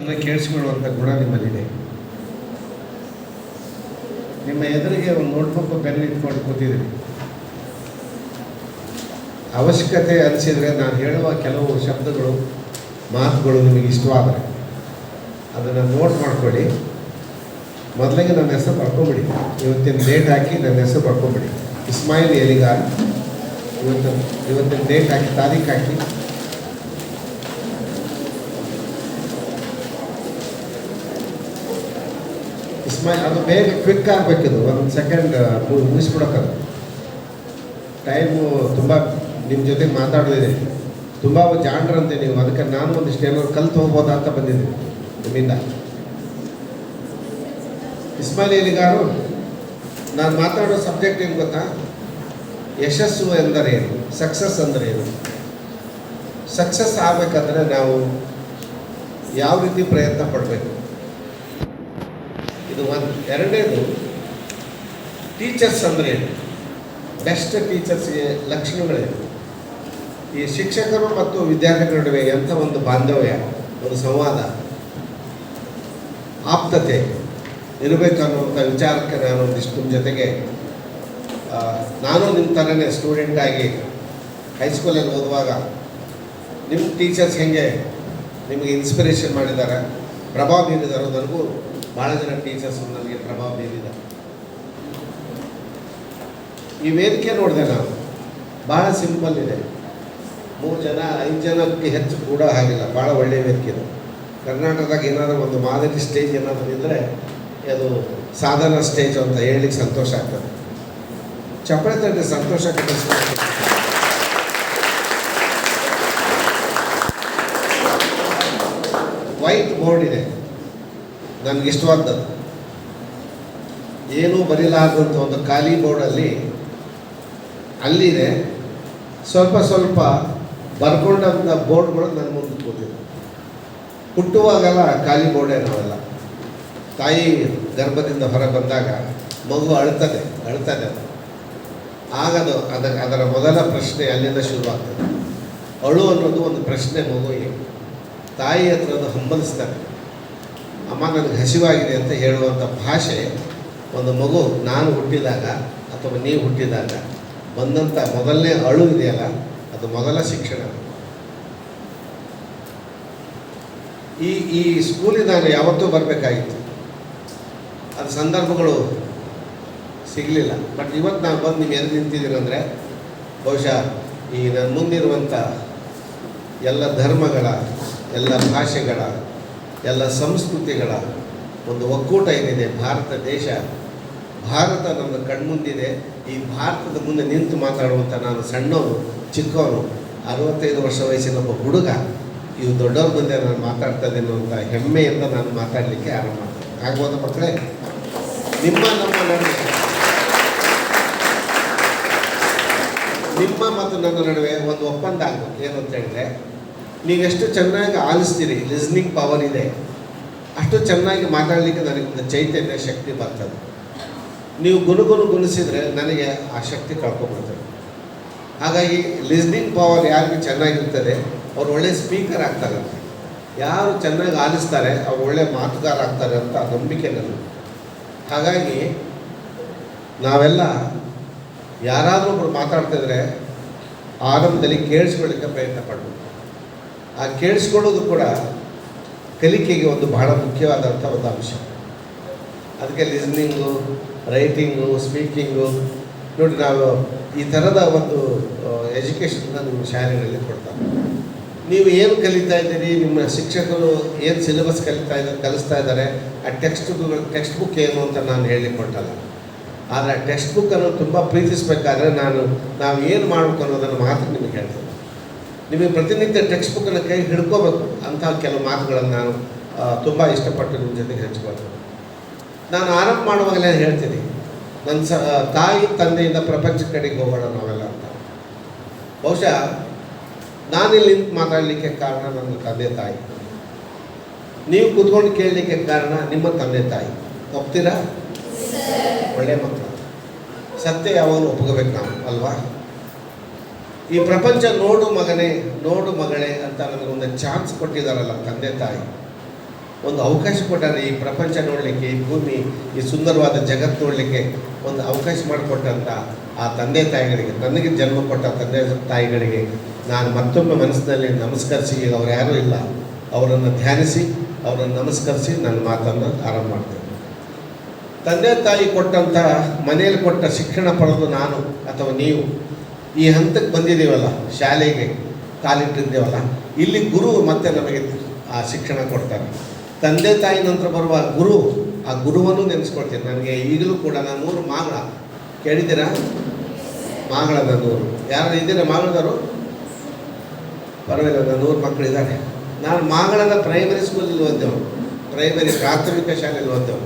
ಅಂದರೆ ಕೇಳಿಸ್ಕೊಳ್ಳುವಂಥ ಗುಣ ನಿಮ್ಮಲ್ಲಿದೆ. ನಿಮ್ಮ ಎದುರಿಗೆ ಒಂದು ನೋಟ್ಬುಕ್ ಪೆನ್ ಇಟ್ಕೊಂಡು ಕೂತಿದ್ದೀರಿ. ಅವಶ್ಯಕತೆ ಅನಿಸಿದರೆ ನಾನು ಹೇಳುವ ಕೆಲವು ಶಬ್ದಗಳು ಮಾತುಗಳು ನಿಮಗೆ ಇಷ್ಟವಾದರೆ ಅದನ್ನು ನೋಟ್ ಮಾಡ್ಕೊಳ್ಳಿ. ಮೊದಲಿಗೆ ನನ್ನ ಹೆಸರು ಬರ್ಕೊಂಬಿಡಿ. ಇವತ್ತಿನ ಡೇಟ್ ಹಾಕಿ ನನ್ನ ಹೆಸರು ಬರ್ಕೊಂಬಿಡಿ. ಇಸ್ಮಾಯಿಲ್ ಎಲಿಗಾರ್. ಇವತ್ತಿನ ಡೇಟ್ ಹಾಕಿ, ತಾರೀಖು ಹಾಕಿ. ಅದು ಬೇಗ ಕ್ವಿಕ್ ಆಗಬೇಕಿದು. ಒಂದು ಸೆಕೆಂಡ್ ಮುಗಿಸ್ಬಿಡೋಕ್ಕದು. ಟೈಮು ತುಂಬ ನಿಮ್ಮ ಜೊತೆ ಮಾತಾಡೋದಿದೆ. ತುಂಬ ಜಾಣ್ರಂತೆ ನೀವು. ಅದಕ್ಕೆ ನಾನು ಒಂದಿಷ್ಟು ಏನಾದ್ರು ಕಲ್ತು ಹೋಗ್ಬೋದಾ ಅಂತ ಬಂದಿದ್ದೀನಿ ನಿಮ್ಮಿಂದ. ಇಸ್ಮಾಯಿಲ್ ಎಲಿಗಾರು, ನಾನು ಮಾತಾಡೋ ಸಬ್ಜೆಕ್ಟ್ ಏನು ಗೊತ್ತಾ? ಯಶಸ್ಸು ಎಂದರೇನು, ಸಕ್ಸಸ್ ಅಂದರೆ ಏನು. ಸಕ್ಸಸ್ ಆಗಬೇಕಾದ್ರೆ ನಾವು ಯಾವ ರೀತಿ ಪ್ರಯತ್ನ ಪಡಬೇಕು, ಇದು ಒಂದು. ಎರಡನೇದು, ಟೀಚರ್ಸ್ ಅಂದರೆ ಏನು, ಬೆಸ್ಟ್ ಟೀಚರ್ಸ್ಗೆ ಲಕ್ಷಣಗಳೇನು. ಈ ಶಿಕ್ಷಕರು ಮತ್ತು ವಿದ್ಯಾರ್ಥಿಗಳ ನಡುವೆ ಎಂಥ ಒಂದು ಬಾಂಧವ್ಯ, ಒಂದು ಸಂವಾದ, ಆಪ್ತತೆ ಇರಬೇಕು ಅನ್ನುವಂಥ ವಿಚಾರಕ್ಕೆ ನಾನು ಒಂದಿಷ್ಟು ನಿಮ್ಮ ಜೊತೆಗೆ, ನಾನು ನಿಮ್ಮ ಥರನೇ ಸ್ಟೂಡೆಂಟಾಗಿ ಹೈಸ್ಕೂಲಲ್ಲಿ ಓದುವಾಗ ನಿಮ್ಮ ಟೀಚರ್ಸ್ ಹೇಗೆ ನಿಮಗೆ ಇನ್ಸ್ಪಿರೇಷನ್ ಮಾಡಿದ್ದಾರೆ, ಪ್ರಭಾವ ಬೀರಿದ್ದಾರೆ. ನನಗೂ ಭಾಳ ಜನ ಟೀಚರ್ಸ್ ನನಗೆ ಪ್ರಭಾವ ಬೀರಿದ್ದಾರೆ. ಈ ವೇದಿಕೆ ನೋಡಿದೆ ನಾನು, ಭಾಳ ಸಿಂಪಲ್ ಇದೆ. 3 ಜನ 5 ಜನಕ್ಕೆ ಹೆಚ್ಚು ಕೂಡ ಆಗಿಲ್ಲ. ಭಾಳ ಒಳ್ಳೆಯ ವೇದಿಕೆ ಇದೆ. ಕರ್ನಾಟಕದಾಗ ಏನಾದರೂ ಒಂದು ಮಾದರಿ ಸ್ಟೇಜ್ ಏನಾದರೂ ಇದ್ದರೆ ಅದು ಸಾಧನ ಸ್ಟೇಜ್ ಅಂತ ಹೇಳಲಿಕ್ಕೆ ಸಂತೋಷ ಆಗ್ತದೆ. ಚಪ್ಪಳೆ ತಟ್ಟೆ ಸಂತೋಷ ಕಟ್ಟಿಸ್ತಾರೆ. ವೈಟ್ ಬೋರ್ಡ್ ಇದೆ, ನನಗಿಷ್ಟವಾದದ್ದು. ಏನೂ ಬರೀಲಾರ್ದಂಥ ಒಂದು ಖಾಲಿ ಬೋರ್ಡಲ್ಲಿ ಅಲ್ಲಿದೆ ಸ್ವಲ್ಪ ಸ್ವಲ್ಪ ಬರ್ಕೊಂಡಂಥ ಬೋರ್ಡ್ಗಳು ನನ್ನ ಮುಂದೆ ಕೂತಿದೆ. ಹುಟ್ಟುವಾಗೆಲ್ಲ ಖಾಲಿ ಬೋರ್ಡೇ ನಾವೆಲ್ಲ. ತಾಯಿ ಗರ್ಭದಿಂದ ಹೊರ ಬಂದಾಗ ಮಗು ಅಳ್ತದೆ. ಆಗದು ಅದರ ಮೊದಲ ಪ್ರಶ್ನೆ ಅಲ್ಲಿಂದ ಶುರುವಾಗ್ತದೆ. ಅಳು ಅನ್ನೋದು ಒಂದು ಪ್ರಶ್ನೆ ಮಗುವಿಗೆ. ತಾಯಿ ಹತ್ರ ಅದು ಹಂಬಲಿಸ್ತಾರೆ. ಅಮ್ಮ ನನಗೆ ಹಸಿವಾಗಿದೆ ಅಂತ ಹೇಳುವಂಥ ಭಾಷೆ ಒಂದು ಮಗು ನಾನು ಹುಟ್ಟಿದಾಗ ಅಥವಾ ನೀವು ಹುಟ್ಟಿದಾಗ ಬಂದಂಥ ಮೊದಲನೇ ಅಳು ಇದೆಯಲ್ಲ, ಅದು ಮೊದಲ ಶಿಕ್ಷಣ. ಈ ಸ್ಕೂಲಿಗೆ ನಾನು ಯಾವತ್ತೂ ಬರಬೇಕಾಗಿತ್ತು, ಅದು ಸಂದರ್ಭಗಳು ಸಿಗಲಿಲ್ಲ. ಬಟ್ ಇವತ್ತು ನಾನು ಬಂದು ನಿಮ್ಮ ಎದುರು ನಿಂತಿದ್ದೀನಂದರೆ ಬಹುಶಃ ಈ ನನ್ನ ಮುಂದಿರುವಂಥ ಎಲ್ಲ ಧರ್ಮಗಳ, ಎಲ್ಲ ಭಾಷೆಗಳ, ಎಲ್ಲ ಸಂಸ್ಕೃತಿಗಳ ಒಂದು ಒಕ್ಕೂಟ ಏನಿದೆ ಭಾರತ ದೇಶ, ಭಾರತ ನನ್ನ ಕಣ್ಮುಂದಿದೆ. ಈ ಭಾರತದ ಮುಂದೆ ನಿಂತು ಮಾತಾಡುವಂಥ ನಾನು ಸಣ್ಣವನು, ಚಿಕ್ಕವನು, 65 ವರ್ಷ ವಯಸ್ಸಿನ ಒಬ್ಬ ಹುಡುಗ, ಇವು ದೊಡ್ಡವ್ರ ಮುಂದೆ ನಾನು ಮಾತಾಡ್ತಾ ಇದ್ದೀನಿ ಅನ್ನುವಂಥ ಹೆಮ್ಮೆಯಿಂದ ನಾನು ಮಾತಾಡಲಿಕ್ಕೆ ಆರಂಭ ಮಾಡ್ತೇನೆ. ಆಗ್ಬೋದ ಮಕ್ಕಳೇ? ನಮ್ಮ ನಡುವೆ, ನಿಮ್ಮ ಮತ್ತು ನನ್ನ ನಡುವೆ ಒಂದು ಒಪ್ಪಂದ ಆಗಬೇಕು. ಏನು ಅಂತ ಹೇಳಿದ್ರೆ, ನೀವೆಷ್ಟು ಚೆನ್ನಾಗಿ ಆಲಿಸ್ತೀರಿ, ಲಿಸ್ನಿಂಗ್ ಪವರ್ ಇದೆ, ಅಷ್ಟು ಚೆನ್ನಾಗಿ ಮಾತಾಡಲಿಕ್ಕೆ ನನಗೊಂದು ಚೈತನ್ಯ ಶಕ್ತಿ ಬರ್ತದೆ. ನೀವು ಗುಣಸಿದರೆ ನನಗೆ ಆ ಶಕ್ತಿ ಕಳ್ಕೊಂಡ್ಬಿಡ್ತದೆ. ಹಾಗಾಗಿ ಲಿಸ್ನಿಂಗ್ ಪವರ್ ಯಾರಿಗೆ ಚೆನ್ನಾಗಿರ್ತದೆ ಅವ್ರು ಒಳ್ಳೆಯ ಸ್ಪೀಕರ್ ಆಗ್ತಾರಂತೆ. ಯಾರು ಚೆನ್ನಾಗಿ ಆಲಿಸ್ತಾರೆ ಅವ್ರು ಒಳ್ಳೆಯ ಮಾತುಗಾರ ಆಗ್ತಾರೆ ಅಂತ ನಂಬಿಕೆ ನನಗೆ. ಹಾಗಾಗಿ ನಾವೆಲ್ಲ ಯಾರಾದರೂ ಒಬ್ಬರು ಮಾತಾಡ್ತಿದ್ರೆ ಆರಂಭದಲ್ಲಿ ಕೇಳಿಸ್ಕೊಳ್ಳಿಕ್ಕೆ ಪ್ರಯತ್ನ ಪಡಬೇಕು. ಆ ಕೇಳಿಸ್ಕೊಳ್ಳೋದು ಕೂಡ ಕಲಿಕೆಗೆ ಒಂದು ಬಹಳ ಮುಖ್ಯವಾದಂಥ ಒಂದು ಅಂಶ. ಅದಕ್ಕೆ ಲಿಸ್ನಿಂಗು, ರೈಟಿಂಗು, ಸ್ಪೀಕಿಂಗು ನೋಡಿ, ನಾವು ಈ ಥರದ ಒಂದು ಎಜುಕೇಷನ್ನ ನಿಮ್ಮ ಶಾಲೆಗಳಲ್ಲಿ ಕೊಡ್ತಾರೆ. ನೀವು ಏನು ಕಲಿತಾ ಇದ್ದೀರಿ, ನಿಮ್ಮ ಶಿಕ್ಷಕರು ಏನು ಸಿಲೆಬಸ್ ಕಲಿಸ್ತಾ ಇದ್ದಾರೆ, ಆ ಟೆಕ್ಸ್ಟ್ ಬುಕ್ ಏನು ಅಂತ ನಾನು ಹೇಳಲಿಕ್ಕೆ ಕೊಟ್ಟಲ್ಲ. ಆದರೆ ಆ ಟೆಕ್ಸ್ಟ್ ಬುಕ್ಕನ್ನು ತುಂಬ ಪ್ರೀತಿಸಬೇಕಾದ್ರೆ ನಾವು ಏನು ಮಾಡಬೇಕು ಅನ್ನೋದನ್ನು ಮಾತ್ರ ನಿಮಗೆ ಹೇಳ್ತೇನೆ. ನಿಮಗೆ ಪ್ರತಿನಿತ್ಯ ಟೆಕ್ಸ್ಟ್ ಬುಕ್ಕನ್ನು ಕೈ ಹಿಡ್ಕೋಬೇಕು ಅಂತ ಕೆಲವು ಮಾತುಗಳನ್ನು ನಾನು ತುಂಬ ಇಷ್ಟಪಟ್ಟು ನಿಮ್ಮ ಜೊತೆಗೆ ಹಂಚ್ಕೊಳ್ತೇನೆ. ನಾನು ಆರಂಭ ಮಾಡುವಾಗಲೇ ಹೇಳ್ತೀನಿ, ನನ್ನ ತಾಯಿ ತಂದೆಯಿಂದ ಪ್ರಪಂಚ ಕಡೆಗೆ ಹೋಗೋಣ ನಾವೆಲ್ಲ ಅಂತ. ಬಹುಶಃ ನಾನಿಲ್ಲಿ ಮಾತಾಡಲಿಕ್ಕೆ ಕಾರಣ ನನ್ನ ತಂದೆ ತಾಯಿ, ನೀವು ಕೂತ್ಕೊಂಡು ಕೇಳಲಿಕ್ಕೆ ಕಾರಣ ನಿಮ್ಮ ತಂದೆ ತಾಯಿ. ಒಪ್ತೀರಾ? ಒಳ್ಳೆಯ ಮಕ್ಕಳು. ಸತ್ಯ ಯಾವಾಗಲೂ ಒಪ್ಕೋಬೇಕು ನಾವು, ಅಲ್ವಾ? ಈ ಪ್ರಪಂಚ ನೋಡು ಮಗನೇ, ನೋಡು ಮಗಳೇ ಅಂತ ನನಗೊಂದು ಚಾನ್ಸ್ ಕೊಟ್ಟಿದ್ದಾರಲ್ಲ ತಂದೆ ತಾಯಿ, ಒಂದು ಅವಕಾಶ ಕೊಟ್ಟಾರೆ ಈ ಪ್ರಪಂಚ ನೋಡಲಿಕ್ಕೆ, ಈ ಭೂಮಿ, ಈ ಸುಂದರವಾದ ಜಗತ್ತು ನೋಡಲಿಕ್ಕೆ ಒಂದು ಅವಕಾಶ ಮಾಡಿಕೊಟ್ಟಂಥ ಆ ತಂದೆ ತಾಯಿಗಳಿಗೆ, ನನಗೆ ಜನ್ಮ ಕೊಟ್ಟ ತಂದೆ ತಾಯಿಗಳಿಗೆ ನಾನು ಮತ್ತೊಮ್ಮೆ ಮನಸ್ಸಿನಲ್ಲಿ ನಮಸ್ಕರಿಸಿ, ಈಗ ಅವ್ರು ಯಾರೂ ಇಲ್ಲ, ಅವರನ್ನು ಧ್ಯಾನಿಸಿ, ಅವರನ್ನು ನಮಸ್ಕರಿಸಿ ನನ್ನ ಮಾತನ್ನು ಆರಂಭ ಮಾಡ್ತೇನೆ. ತಂದೆ ತಾಯಿ ಕೊಟ್ಟಂಥ, ಮನೆಯಲ್ಲಿ ಕೊಟ್ಟ ಶಿಕ್ಷಣ ಪಡೆದು ನಾನು ಅಥವಾ ನೀವು ಈ ಹಂತಕ್ಕೆ ಬಂದಿದ್ದೀವಲ್ಲ, ಶಾಲೆಗೆ ಕಾಲಿಟ್ಟಿದ್ದೇವಲ್ಲ, ಇಲ್ಲಿ ಗುರು ಮತ್ತೆ ನಮಗೆ ಆ ಶಿಕ್ಷಣ ಕೊಡ್ತಾರೆ. ತಂದೆ ತಾಯಿ ನಂತರ ಬರುವ ಗುರು, ಆ ಗುರುವನ್ನು ನೆನೆಸ್ಕೊಳ್ತೀನಿ. ನನಗೆ ಈಗಲೂ ಕೂಡ ನನ್ನೂರು ಮಾಗಳ, ಕೇಳಿದ್ದೀರಾ? ಮಾಗಳ ನನ್ನೂರು. ಯಾರು ಇದ್ದೀರಾ ಮಾಗಳದವರು? ಪರವಾಗಿಲ್ಲ, ನನ್ನೂರು ಮಕ್ಕಳಿದ್ದಾರೆ. ನಾನು ಮಾಗಳದ ಪ್ರೈಮರಿ ಸ್ಕೂಲಲ್ಲಿ ಓದ್ದೆವು, ಪ್ರೈಮರಿ ಪ್ರಾಥಮಿಕ ಶಾಲೆಯಲ್ಲಿ ಓದ್ದೆವು.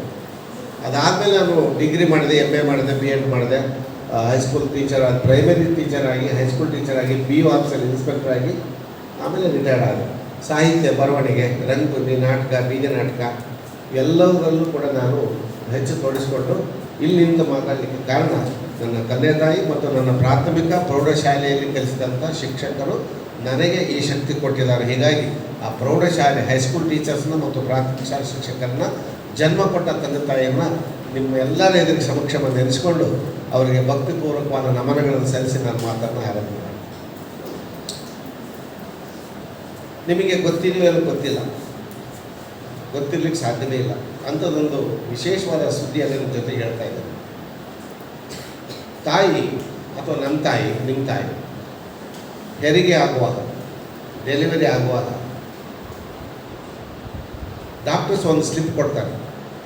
ಅದಾದಮೇಲೆ ನಾನು ಡಿಗ್ರಿ ಮಾಡಿದೆ, MA ಮಾಡಿದೆ, BEd ಮಾಡಿದೆ, ಹೈಸ್ಕೂಲ್ ಟೀಚರ್ ಆಗಿ, ಪ್ರೈಮರಿ ಟೀಚರ್ ಆಗಿ, ಹೈಸ್ಕೂಲ್ ಟೀಚರ್ ಆಗಿ, BO ಆಫೀಸಲ್ಲಿ ಇನ್ಸ್ಪೆಕ್ಟರ್ ಆಗಿ ಆಮೇಲೆ ರಿಟೈರ್ಡ್ ಆದೆ. ಸಾಹಿತ್ಯ, ಬರವಣಿಗೆ, ರಂಗಭೂಮಿ, ನಾಟಕ, ಬೀದಿ ನಾಟಕ ಎಲ್ಲದರಲ್ಲೂ ಕೂಡ ನಾನು ಹೆಚ್ಚು ತೊಡಗಿಸ್ಕೊಂಡು ಇಲ್ಲಿ ನಿಂತು ಮಾತಾಡಲಿಕ್ಕೆ ಕಾರಣ ನನ್ನ ತಂದೆ ತಾಯಿ ಮತ್ತು ನನ್ನ ಪ್ರಾಥಮಿಕ ಪ್ರೌಢಶಾಲೆಯಲ್ಲಿ ಕಲಿಸಿದಂಥ ಶಿಕ್ಷಕರು ನನಗೆ ಈ ಶಕ್ತಿ ಕೊಟ್ಟಿದ್ದಾರೆ. ಹೀಗಾಗಿ ಆ ಪ್ರೌಢಶಾಲೆ, ಹೈಸ್ಕೂಲ್ ಟೀಚರ್ಸ್ನ ಮತ್ತು ಪ್ರಾಥಮಿಕ ಶಾಲೆ ಶಿಕ್ಷಕರನ್ನ, ಜನ್ಮ ಕೊಟ್ಟ ತಂದೆ ತಾಯಿಯನ್ನು ನಿಮ್ಮ ಎಲ್ಲರ ಎದುರಿಗೆ ಸಮಕ್ಷಮ ನೆನೆಸ್ಕೊಂಡು ಅವರಿಗೆ ಭಕ್ತಿಪೂರ್ವಕವಾದ ನಮನಗಳನ್ನು ಸಲ್ಲಿಸಿ ನಾನು ಮಾತನ್ನು ಆರಂಭ ಮಾಡಿ. ನಿಮಗೆ ಗೊತ್ತಿದೆಯೋ ಗೊತ್ತಿಲ್ಲ, ಗೊತ್ತಿರ್ಲಿಕ್ಕೆ ಸಾಧ್ಯವೇ ಇಲ್ಲ. ಅಂಥದ್ದೊಂದು ವಿಶೇಷವಾದ ಸುದ್ದಿಯನ್ನು ನಿಮ್ಮ ಜೊತೆ ಹೇಳ್ತಾ ಇದ್ದೇನೆ. ತಾಯಿ ಅಥವಾ ನಮ್ಮ ತಾಯಿ, ನಿಮ್ಮ ತಾಯಿ ಹೆರಿಗೆ ಆಗುವಾಗ, ಡೆಲಿವರಿ ಆಗುವಾಗ ಡಾಕ್ಟರ್ಸ್ ಒಂದು ಸ್ಲಿಪ್ ಕೊಡ್ತಾರೆ,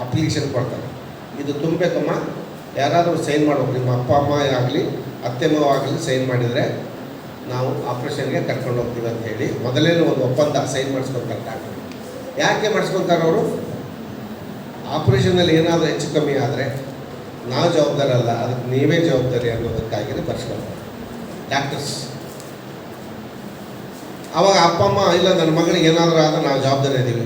ಅಪ್ಲಿಕೇಶನ್ ಕೊಡ್ತಾರೆ. ಇದು ತುಂಬಬೇಕಮ್ಮ, ಯಾರಾದರೂ ಸೈನ್ ಮಾಡಬೇಕು, ನಿಮ್ಮ ಅಪ್ಪ ಅಮ್ಮ ಆಗಲಿ ಅತ್ತೆ ಮಾವ ಆಗಲಿ ಸೈನ್ ಮಾಡಿದರೆ ನಾವು ಆಪ್ರೇಷನ್ಗೆ ಕರ್ಕೊಂಡು ಹೋಗ್ತೀವಿ ಅಂತ ಹೇಳಿ ಮೊದಲೇ ಒಂದು ಒಪ್ಪಂದ ಸೈನ್ ಮಾಡಿಸ್ಕೊತಾರೆ ಡಾಕ್ಟರ್. ಯಾಕೆ ಮಾಡಿಸ್ಕೊತಾರೆ ಅವರು? ಆಪ್ರೇಷನ್ನಲ್ಲಿ ಏನಾದರೂ ಹೆಚ್ಚು ಕಮ್ಮಿ ಆದರೆ ನಾವು ಜವಾಬ್ದಾರಿ ಅಲ್ಲ, ಅದಕ್ಕೆ ನೀವೇ ಜವಾಬ್ದಾರಿ ಅನ್ನೋದಕ್ಕಾಗಿಯೇ ಬರ್ಸ್ಕೊಳ್ತಾರೆ ಡಾಕ್ಟರ್ಸ್. ಆವಾಗ ಅಪ್ಪ ಅಮ್ಮ ಇಲ್ಲ, ನನ್ನ ಮಗಳಿಗೆ ಏನಾದರೂ ಆದರೂ ನಾವು ಜವಾಬ್ದಾರಿ ಇದ್ದೀವಿ,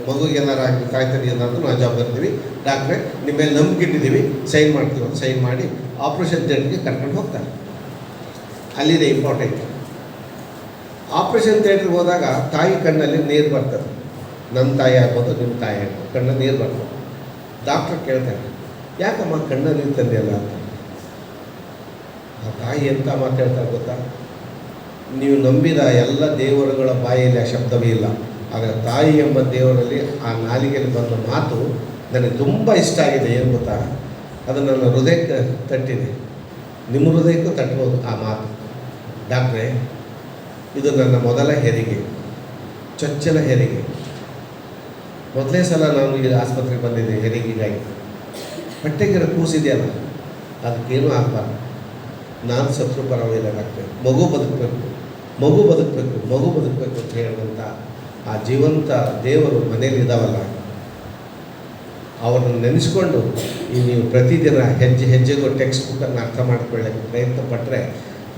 ಮಗುಗೆ ಏನಾರು ಆಗಿ ಕಾಯ್ತದೆ ಏನಾದರೂ ನಾವು ಜವಾಬ್ದಾರಿ ಇದ್ದೀವಿ, ಡಾಕ್ಟ್ರೆ ನಿಮ್ಮ ಮೇಲೆ ನಂಬಿಕೆ ಇಟ್ಟಿದ್ದೀವಿ, ಸೈನ್ ಮಾಡ್ತೀವಿ ಅಂತ ಸೈನ್ ಮಾಡಿ ಆಪ್ರೇಷನ್ ಥಿಯೇಟ್ರಿಗೆ ಕರ್ಕೊಂಡು ಹೋಗ್ತಾರೆ. ಅಲ್ಲಿದೆ ಇಂಪಾರ್ಟೆಂಟ್. ಆಪ್ರೇಷನ್ ಥಿಯೇಟ್ರಿಗೆ ಹೋದಾಗ ತಾಯಿ ಕಣ್ಣಲ್ಲಿ ನೀರು ಬರ್ತದೆ. ನನ್ನ ತಾಯಿ ಆಗ್ಬೋದು, ನಿಮ್ಮ ತಾಯಿ ಆಗ್ಬೋದು, ಕಣ್ಣಲ್ಲಿ ನೀರು ಬರ್ತದೆ. ಡಾಕ್ಟ್ರ್ ಕೇಳ್ತಾರೆ, ಯಾಕಮ್ಮ ಕಣ್ಣಲ್ಲಿ ನೀರು ತಂದೆಯಲ್ಲ ಅಂತ. ಆ ತಾಯಿ ಎಂತ ಮಾತಾಡ್ತಾರೆ ಗೊತ್ತಾ? ನೀವು ನಂಬಿದ ಎಲ್ಲ ದೇವರುಗಳ ಬಾಯಲ್ಲಿ ಆ ಶಬ್ದವೇ ಇಲ್ಲ, ಆದರೆ ತಾಯಿ ಎಂಬ ದೇವರಲ್ಲಿ ಆ ನಾಲಿಗೆಯಲ್ಲಿ ಬಂದ ಮಾತು ನನಗೆ ತುಂಬ ಇಷ್ಟ ಆಗಿದೆ. ಏನು ಗೊತ್ತಾ? ಅದು ನನ್ನ ಹೃದಯಕ್ಕೆ ತಟ್ಟಿದೆ, ನಿಮ್ಮ ಹೃದಯಕ್ಕೂ ತಟ್ಬೋದು ಆ ಮಾತು. ಡಾಕ್ಟ್ರೇ, ಇದು ನನ್ನ ಮೊದಲ ಹೆರಿಗೆ, ಚೊಚ್ಚಲ ಹೆರಿಗೆ. ಮೊದಲೇ ಸಲ ನಾನು ಈ ಆಸ್ಪತ್ರೆಗೆ ಬಂದಿದ್ದೆ ಹೆರಿಗೆಗಾಗಿ. ಹೊಟ್ಟೆಗಿರೋ ಕೂಸಿದೆಯಲ್ಲ, ಅದಕ್ಕೇನೂ ಆಗಬಾರ್ದು, ನಾನು ಸತ್ರು ಪರವಾಗಿಲ್ಲ ಡಾಕ್ಟ್ರೆ, ಮಗು ಬದುಕಬೇಕು, ಮಗು ಬದುಕಬೇಕು, ಮಗು ಬದುಕಬೇಕು ಅಂತ ಹೇಳುವಂಥ ಆ ಜೀವಂತ ದೇವರು ಮನೇಲಿ ಇದ್ದಾವಲ್ಲ, ಅವರನ್ನು ನೆನೆಸ್ಕೊಂಡು ಈ ನೀವು ಪ್ರತಿದಿನ ಹೆಜ್ಜೆ ಹೆಜ್ಜೆಗೂ ಟೆಕ್ಸ್ಟ್ ಬುಕ್ಕನ್ನು ಅರ್ಥ ಮಾಡ್ಕೊಳ್ಳೋಕ್ಕೆ ಪ್ರಯತ್ನ ಪಟ್ಟರೆ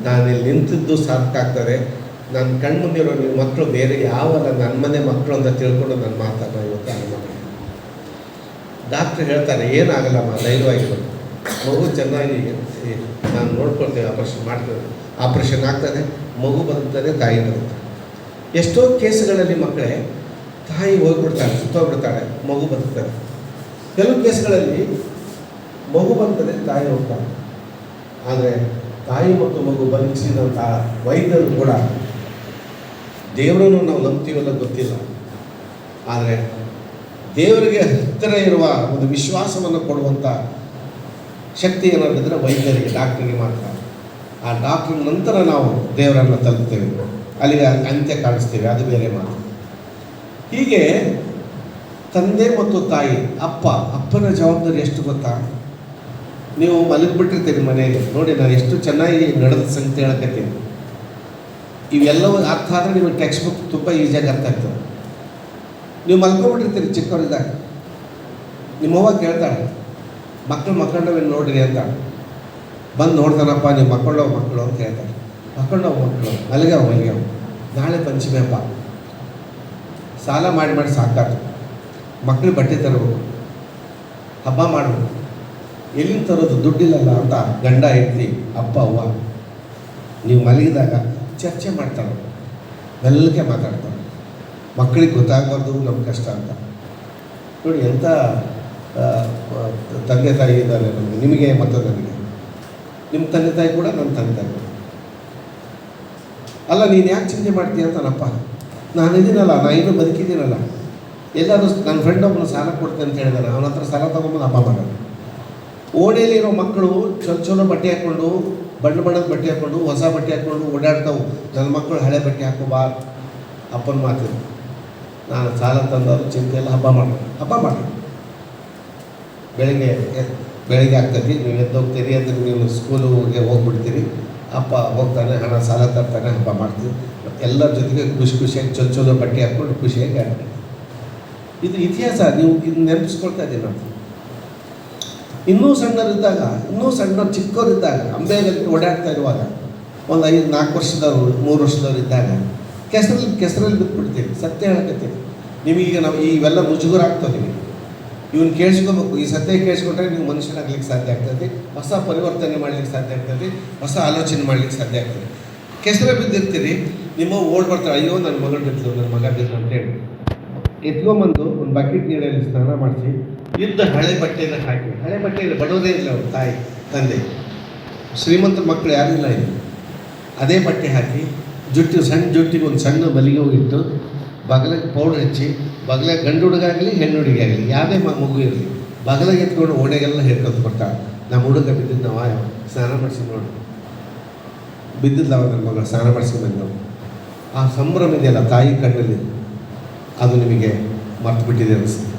ನಾನು ಇಲ್ಲಿ ನಿಂತಿದ್ದು ಸಾರ್ಥಕ ಆಗ್ತದೆ. ನನ್ನ ಕಣ್ಮುಂದಿರೋ ನೀವು ಮಕ್ಕಳು ಬೇರೆ ಯಾವಲ್ಲ ನನ್ನ ಮನೆ ಮಕ್ಕಳು ಅಂತ ತಿಳ್ಕೊಂಡು ನನ್ನ ಮಾತನ್ನು ಇವತ್ತು ಆರಂಭ ಮಾಡಿ. ಡಾಕ್ಟ್ರ್ ಹೇಳ್ತಾರೆ, ಏನಾಗಲ್ಲಮ್ಮ, ಧೈರ್ಯವಾಗಿರೋದು, ಮಗು ಚೆನ್ನಾಗಿ ನಾನು ನೋಡ್ಕೊಳ್ತೇವೆ, ಆಪ್ರೇಷನ್ ಮಾಡ್ತೇವೆ, ಆಪ್ರೇಷನ್ ಆಗ್ತದೆ, ಮಗು ಬದುಕ್ತದೆ, ತಾಯಿ ಬದುಕ್ತದೆ. ಎಷ್ಟೋ ಕೇಸುಗಳಲ್ಲಿ ಮಕ್ಕಳೇ ತಾಯಿ ಹೋಗ್ಬಿಡ್ತಾಳೆ, ಸುತ್ತೋಗ್ಬಿಡ್ತಾಳೆ, ಮಗು ಬದುಕ್ತದೆ. ಕೆಲವು ಕೇಸುಗಳಲ್ಲಿ ಮಗು ಬರ್ತದೆ, ತಾಯಿ ಹೋಗ್ತಾಳೆ. ಆದರೆ ತಾಯಿ ಮತ್ತು ಮಗು ಬದುಕಿಸಿದಂಥ ವೈದ್ಯರು ಕೂಡ ದೇವರನ್ನು ನಾವು ನಂಬ್ತೀವಲ್ಲ ಗೊತ್ತಿಲ್ಲ, ಆದರೆ ದೇವರಿಗೆ ಹತ್ತಿರ ಇರುವ ಒಂದು ವಿಶ್ವಾಸವನ್ನು ಕೊಡುವಂಥ ಶಕ್ತಿ ಏನಾದಿದ್ರೆ ವೈದ್ಯರಿಗೆ, ಡಾಕ್ಟ್ರಿಗೆ ಮಾತ್ರ. ಆ ಡಾಕ್ಟ್ರ್ ನಂತರ ನಾವು ದೇವರನ್ನು ತಲುಪ್ತೇವೆ, ಅಲ್ಲಿಗೆ ಅಂತ್ಯ ಕಾಣಿಸ್ತೇವೆ, ಅದು ಬೇರೆ ಮಾತು. ಹೀಗೆ ತಂದೆ ಮತ್ತು ತಾಯಿ, ಅಪ್ಪನ ಜವಾಬ್ದಾರಿ ಎಷ್ಟು ಗೊತ್ತಾ? ನೀವು ಮಲಗಿಬಿಟ್ಟಿರ್ತೀರಿ ಮನೆಯಲ್ಲಿ, ನೋಡಿ ನಾನು ಎಷ್ಟು ಚೆನ್ನಾಗಿ ನಡೆದ ಸಂಗತಿ ಹೇಳಕತ್ತೀನಿ. ಇವೆಲ್ಲವೂ ಅರ್ಥ ಆದರೆ ನಿಮಗೆ ಟೆಕ್ಸ್ಟ್ ಬುಕ್ ತುಂಬ ಈಸಿಯಾಗಿ ಅರ್ಥ ಆಗ್ತದೆ. ನೀವು ಮಲ್ಕೊಂಡ್ಬಿಟ್ಟಿರ್ತೀರಿ ಚಿಕ್ಕವರಿದ್ದಾಗ, ನಿಮ್ಮವ್ವ ಕೇಳ್ತಾಳೆ, ಮಕ್ಕಳನ್ನ ನೋಡ್ರಿ ಅಂತ. ಬಂದು ನೋಡ್ತಾನಪ್ಪ, ನೀವು ಮಕ್ಕಳು ಅಂತ ಹೇಳ್ತಾರೆ. ಮಕ್ಕಳು ಮಲಗ್ಯಾವ, ನಾಳೆ ಪಂಚಮಿ ಹಬ್ಬ, ಸಾಲ ಮಾಡಿ ಸಾಕಾತು, ಮಕ್ಕಳು ಬಟ್ಟೆ ತರಬೇಕು, ಹಬ್ಬ ಮಾಡಬೇಕು, ಎಲ್ಲಿಂದ ತರೋದು, ದುಡ್ಡಿಲ್ಲಲ್ಲ ಅಂತ ಗಂಡ ಹೆಂಡತಿ ಅಪ್ಪ ಅವ್ವ ನೀವು ಮಲಗಿದಾಗ ಚರ್ಚೆ ಮಾಡ್ತಾರೆ, ಮೆಲ್ಲಗೆ ಮಾತಾಡ್ತಾರೆ. ಮಕ್ಕಳಿಗೆ ಗೊತ್ತಾಗಬಾರ್ದು ನಮ್ಮ ಕಷ್ಟ ಅಂತ. ನೋಡಿ ಎಂಥ ತಂದೆ ತಾಯಿ ಇದ್ದಾರೆ ನಮಗೆ, ನಿಮಗೆ ಮತ್ತು ನನಗೆ. ನಿಮ್ಮ ತಂದೆ ತಾಯಿ ಕೂಡ ನನ್ನ ತಂದೆ ತಾಯಿ ಕೂಡ. ಅಲ್ಲ ನೀನು ಯಾಕೆ ಚಿಂತೆ ಮಾಡ್ತೀಯ ಅಂತಾನಪ್ಪ. ನಾನು ಇದ್ದೀನಲ್ಲ, ನಾನು ಇನ್ನೂ ಬದುಕಿದ್ದೀನಲ್ಲ. ಎಲ್ಲರೂ ನನ್ನ ಫ್ರೆಂಡ್ ಒಬ್ಬನು ಸಾಲ ಕೊಡ್ತೇನೆ ಅಂತ ಹೇಳಿದಾನೆ, ಅವನ ಹತ್ರ ಸಾಲ ತೊಗೊಂಬಂದು ಹಬ್ಬ ಮಾಡೋದು. ಓಣಿಯಲ್ಲಿರೋ ಮಕ್ಕಳು ಚಲೋ ಬಟ್ಟೆ ಹಾಕ್ಕೊಂಡು, ಬಣ್ಣದ ಬಟ್ಟೆ ಹಾಕ್ಕೊಂಡು, ಹೊಸ ಬಟ್ಟೆ ಹಾಕ್ಕೊಂಡು ಓಡಾಡ್ತಾವು. ನನ್ನ ಮಕ್ಕಳು ಹಳೆ ಬಟ್ಟೆ ಹಾಕೋಬಾ ಅಪ್ಪನ ಮಾತು. ನಾನು ಸಾಲ ತಂದವರು ಚಿಂತೆ ಎಲ್ಲ ಹಬ್ಬ ಮಾಡಿ ಬೆಳಿಗ್ಗೆ ಆಗ್ತೈತಿ, ನೀವು ಎದ್ದೋಗ್ತೀರಿ ಅಂದರೆ ನೀವು ಸ್ಕೂಲಿಗೆ ಹೋಗ್ಬಿಡ್ತೀರಿ. ಅಪ್ಪ ಹೋಗ್ತಾನೆ, ಹಣ ಸಾಲ ತರ್ತಾನೆ, ಹಬ್ಬ ಮಾಡ್ತೀವಿ. ಎಲ್ಲರ ಜೊತೆಗೆ ಖುಷಿಯಾಗಿ ಚಲೋ ಬಟ್ಟೆ ಹಾಕ್ಕೊಂಡು ಖುಷಿಯಾಗಿ ಆಡ್ತೀವಿ. ಇದು ಇತಿಹಾಸ. ನೀವು ಇದನ್ನ ನೆನಪಿಸ್ಕೊಳ್ತಾ ಇದ್ದೀನಿ ನಾನು. ಇನ್ನೂ ಸಣ್ಣವರಿದ್ದಾಗ, ಚಿಕ್ಕವರಿದ್ದಾಗ, ಅಂಬೆಯಲ್ಲಿ ಓಡಾಡ್ತಾ ಇರುವಾಗ, ಒಂದು 5-4 ವರ್ಷದವರು, 3 ವರ್ಷದವ್ರು ಇದ್ದಾಗ ಕೆಸರಲ್ಲಿ ಬಿಟ್ಬಿಡ್ತೀವಿ. ಸತ್ಯ ಹೇಳಕತ್ತೀವಿ ನಿಮಗೀಗ. ನಾವು ಇವೆಲ್ಲ ಮುಜುಗರ ಆಗ್ತದೆ. ನಿಮಗೆ ಇವನು ಕೇಳಿಸ್ಕೋಬೇಕು. ಈ ಸತ್ಯ ಕೇಳಿಸ್ಕೊಂಡ್ರೆ ನೀವು ಮನುಷ್ಯನಾಗ್ಲಿಕ್ಕೆ ಸಾಧ್ಯ ಆಗ್ತದೆ, ಹೊಸ ಪರಿವರ್ತನೆ ಮಾಡ್ಲಿಕ್ಕೆ ಸಾಧ್ಯ ಆಗ್ತದೆ, ಹೊಸ ಆಲೋಚನೆ ಮಾಡ್ಲಿಕ್ಕೆ ಸಾಧ್ಯ ಆಗ್ತದೆ. ಕೆಸರು ಬಿದ್ದಿರ್ತೀರಿ, ನಿಮ್ಮ ಓಡ್ ಬರ್ತಾಳೆ, ಅಯ್ಯೋ ನನ್ನ ಮಗಳು ಬಿದ್ದರು, ನನ್ನ ಮಗ ಬಿದ್ದರು ಅಂತೇಳಿ ಎತ್ಕೊಂಬಂದು ಒಂದು ಬಕೆಟ್ ನೀರಲ್ಲಿ ಸ್ನಾನ ಮಾಡಿಸಿ ಇದ್ದ ಹಳೆ ಬಟ್ಟೆನ ಹಾಕಿ, ಹಳೆ ಬಟ್ಟೆಯಲ್ಲಿ ಬಡೋದೇ ಇಲ್ಲ ಅವ್ರ ತಾಯಿ ತಂದೆ, ಶ್ರೀಮಂತರ ಮಕ್ಕಳು ಯಾರೂ ಇಲ್ಲ ಇಲ್ಲಿ. ಅದೇ ಬಟ್ಟೆ ಹಾಕಿ ಸಣ್ಣ ಜುಟ್ಟಿಗೆ ಒಂದು ಸಣ್ಣ ಮಲ್ಲಿಗೆ ಹೋಗಿಟ್ಟು ಬಗಲಿಗೆ ಪೌಡ್ರ್ ಹಚ್ಚಿ, ಬಗಲಾಗ ಗಂಡು ಹುಡುಗಾಗಲಿ ಹೆಣ್ಣು ಹುಡುಗಿಯಾಗಲಿ ಯಾವುದೇ ಮಗು ಇರಲಿ, ಬಗಲಾಗ ಎತ್ಕೊಂಡು ಓಣೆಗೆಲ್ಲ ಹೇಳ್ಕೊತ ಕೊಡ್ತಾಳೆ. ನಮ್ಮ ಹುಡುಗ ಬಿದ್ದಿದ್ದು ನಾವು ಸ್ನಾನ ಮಾಡಿಸಿ ನೋಡಿ, ಬಿದ್ದಿದ್ದವ ನನ್ನ ಮಗಳು ಸ್ನಾನ ಮಾಡಿಸ್ಕೊಂಡು ಆ ಸಂಭ್ರಮ ಇದೆಯಲ್ಲ ತಾಯಿ ಕಣ್ಣಲ್ಲಿ, ಅದು ನಿಮಗೆ ಮರ್ತು ಬಿಟ್ಟಿದೆ ಅನಿಸುತ್ತೆ.